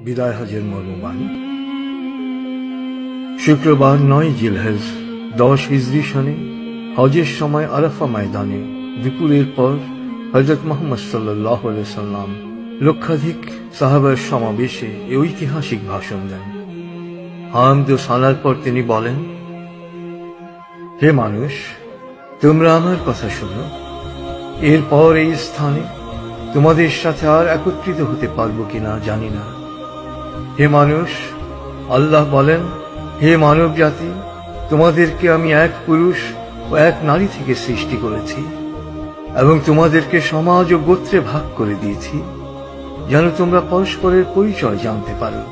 বিদায় হজের মর্মবাণী। শুক্রবার 9 জিলহজ 10 হিজরি সনে হজের সময় আরাফা ময়দানে দুপুরের পর হযরত মুহাম্মদ সাল্লাল্লাহু আলাইহি সাল্লাম লক্ষাধিক সাহাবার সমাবেশে এই ঐতিহাসিক ভাষণ দেন। হামদ ও সালার পর তিনি বলেন, হে মানুষ, তোমরা আমার কথা শোনো। এরপর এই স্থানে তোমাদের সাথে আর একত্রিত হতে পারবো কিনা জানি না। হে মানুষ, আল্লাহ বলেন, হে মানব জাতি, তোমাদেরকে আমি এক পুরুষ ও এক নারী থেকে সৃষ্টি করেছি এবং তোমাদেরকে সমাজ ও গোত্রে ভাগ করে দিয়েছি যেন তোমরা পরস্পরের পরিচয় জানতে পারো।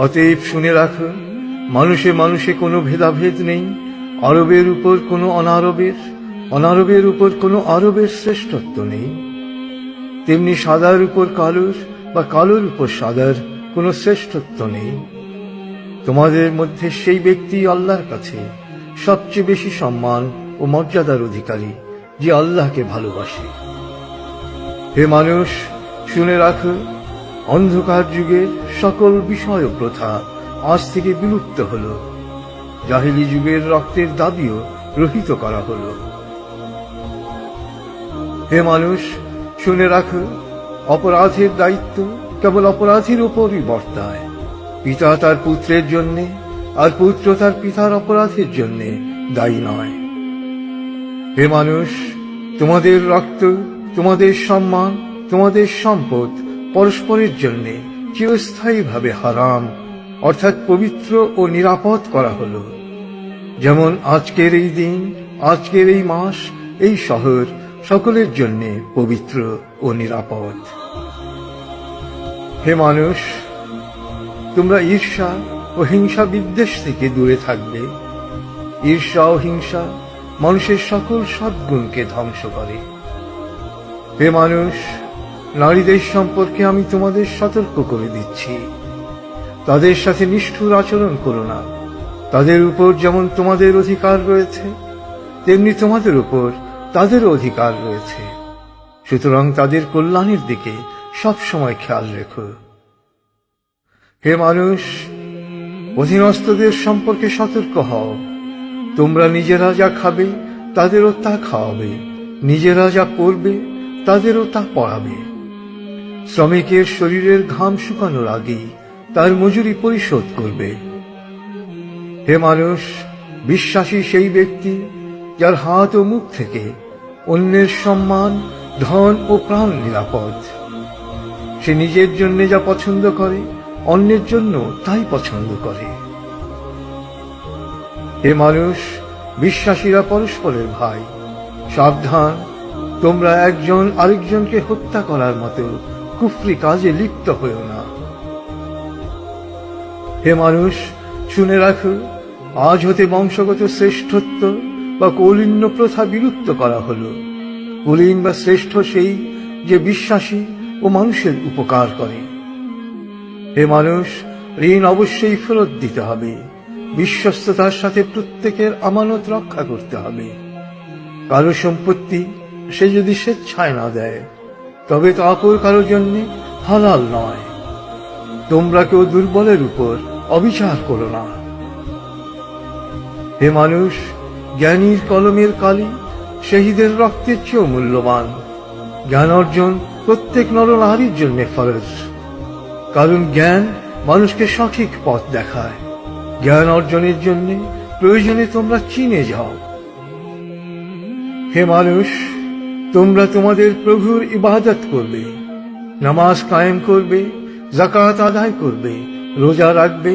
অতএব শুনে রাখো, মানুষে মানুষে কোনো ভেদাভেদ নেই। আরবের উপর কোনো অনারবের, অনারবের উপর কোনো আরবের শ্রেষ্ঠত্ব নেই। তেমনি সাদার উপর কালোর বা কালোর উপর সাদার কোনো শ্রেষ্ঠত্ব নেই। তোমাদের মধ্যে সেই ব্যক্তি আল্লাহর কাছে সবচেয়ে বেশি সম্মান ও মর্যাদার অধিকারী যে আল্লাহকে ভালোবাসে। হে মানুষ, শুনে রাখো, অন্ধকার যুগের সকল বিষয় ও প্রথা আজ থেকে বিলুপ্ত হল। জাহেলি যুগের রক্তের দাবিও রহিত করা হল। হে মানুষ, শুনে রাখো, অপরাধের দায়িত্ব কেবল অপরাধীর উপরই বর্তায়। পিতা তার পুত্রের জন্যে আর পুত্র তার পিতার অপরাধের জন্যে দায়ী নয়। হে মানুষ, তোমাদের রক্ত, তোমাদের সম্মান, তোমাদের সম্পদ পরস্পরের জন্যে চিরস্থায়ীভাবে হারাম অর্থাৎ পবিত্র ও নিরাপদ করা হল। যেমন আজকের এই দিন, আজকের এই মাস, এই শহর সকলের জন্যে পবিত্র ও নিরাপদ। হে মানুষ, তোমরা ঈর্ষা ও হিংসা বিদ্বেষ থেকে দূরে থাকবে। ঈর্ষা ও হিংসা মানুষের সকল সদ্গুণকে ধ্বংস করে। হে মানুষ, নারীদের সম্পর্কে আমি তোমাদের সতর্ক করে দিচ্ছি, তাদের সাথে নিষ্ঠুর আচরণ করো না। তাদের উপর যেমন তোমাদের অধিকার রয়েছে, তেমনি তোমাদের উপর তাদেরও অধিকার রয়েছে। সুতরাং তাদের কল্যাণের দিকে সবসময় খেয়াল রেখো। হে মানুষ, অধীনস্থদের সম্পর্কে সতর্ক হও। তোমরা নিজেরা যা খাবে তাদেরও তা খাওয়াবে, নিজেরা যা পরবে তাদেরও তা পরাবে। শ্রমিকের শরীরের ঘাম শুকানোর আগেই তার মজুরি পরিশোধ করবে। হে মানুষ, বিশ্বাসী সেই ব্যক্তি যার হাত ও মুখ থেকে অন্যের সম্মান, ধন ও প্রাণ নিরাপদ। সে নিজের জন্য যা পছন্দ করে অন্যের জন্য তাই পছন্দ করে। হে মানুষ, বিশ্বাসীরা পরস্পরের ভাই। সাবধান, তোমরা একজন আরেকজনকে হত্যা করার মতো কুফরি কাজে লিপ্ত হও না। হে মানুষ, শুনে রাখো, আজ হতে বংশগত শ্রেষ্ঠত্ব বা কৌলিন্য প্রথা বিলুপ্ত করা হল। কুলীন বা শ্রেষ্ঠ সেই যে বিশ্বাসী ও মানুষের উপকার করে। হে মানুষ, ঋণ অবশ্যই ফেরত দিতে হবে। বিশ্বস্ততার সাথে প্রত্যেকের আমানত রক্ষা করতে হবে। কারো সম্পত্তি সে যদি স্বেচ্ছায় না দেয় তবে তা অপর কারোর জন্য হালাল নয়। তোমরা কেউ দুর্বলের উপর অবিচার করো না। হে মানুষ, জ্ঞানীর কলমের কালি শহীদের রক্তের চেয়েও মূল্যবান। জ্ঞান অর্জন প্রত্যেক নরনারীর জন্য ফরজ, কারণ জ্ঞান মানুষকে সঠিক পথ দেখায়। জ্ঞান অর্জনের জন্য প্রয়োজনে তোমরা চীনে যাও। হে মানুষ, তোমরা তোমাদের প্রভুর ইবাদত করবে, নামাজ কায়েম করবে, যাকাত আদায় করবে, রোজা রাখবে,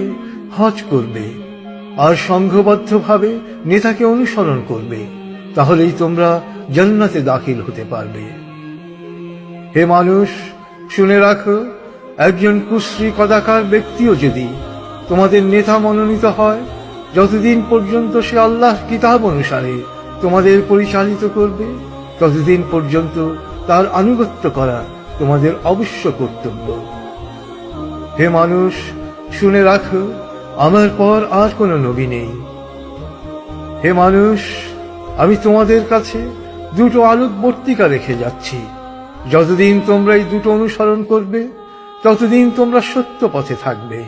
হজ করবে আর সংঘবদ্ধভাবে নেতাকে অনুসরণ করবে। তাহলেই তোমরা জান্নাতে দাখিল হতে পারবে। হে মানুষ, শুনে রাখো, একজন কুশ্রী কদাকার ব্যক্তিও যদি তোমাদের নেতা মনোনীত হয়, যতদিন পর্যন্ত সে আল্লাহর কিতাব অনুসারে তোমাদের পরিচালিত করবে, ততদিন পর্যন্ত তার আনুগত্য করা তোমাদের অবশ্য কর্তব্য। হে মানুষ, শুনে রাখো, আমার পর আর কোনো নবী নেই। হে মানুষ, আমি তোমাদের কাছে দুটো আলোকবর্তিকা রেখে যাচ্ছি। যতদিন তোমরা এই দুটো অনুসরণ করবে ততদিন তোমরা সত্য পথে থাকবে।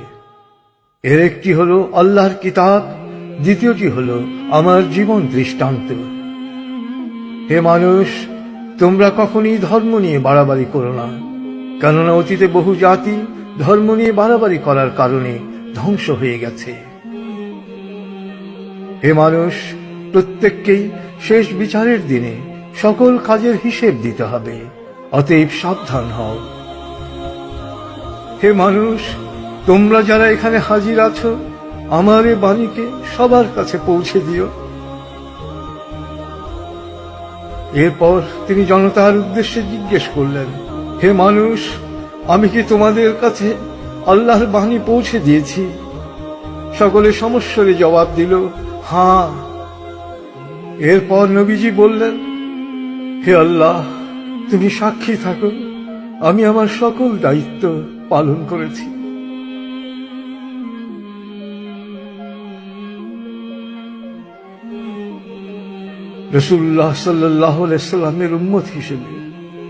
এর একটি হলো আল্লাহর কিতাব, দ্বিতীয়টি হলো আমার জীবন দৃষ্টান্ত। হে মানুষ, তোমরা কখনই ধর্ম নিয়ে বাড়াবাড়ি করো না, কেননা অতীতে বহু জাতি ধর্ম নিয়ে বাড়াবাড়ি করার কারণে ধ্বংস হয়ে গেছে। হে মানুষ, প্রত্যেককেই শেষ বিচারের দিনে সকল কাজের হিসেব দিতে হবে, অতএব সাবধান হও। হে মানুষ, তোমরা যারা এখানে হাজির আছো, আমার এ বাণীকে সবার কাছে পৌঁছে দিও। এরপর তিনি জনতার উদ্দেশ্যে জিজ্ঞেস করলেন, হে মানুষ, আমি কি তোমাদের কাছে আল্লাহর বাণী পৌঁছে দিয়েছি? সকলে সমস্বরে জবাব দিল, হ্যাঁ। এরপর নবীজি বললেন, হে আল্লাহ, তুমি সাক্ষী থাকো, আমি আমার সকল দায়িত্ব পালন করেছি। রাসূলুল্লাহ সাল্লাল্লাহু আলাইহি সাল্লামের উম্মত হিসেবে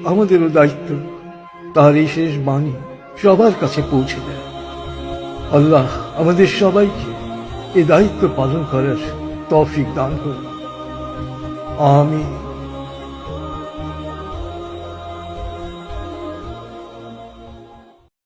আমাদেরও দায়িত্ব তার এই শেষ বাণী সবার কাছে পৌঁছে দেয়। আল্লাহ আমাদের সবাইকে এই দায়িত্ব পালন করার তৌফিক দান করুন। আমিন।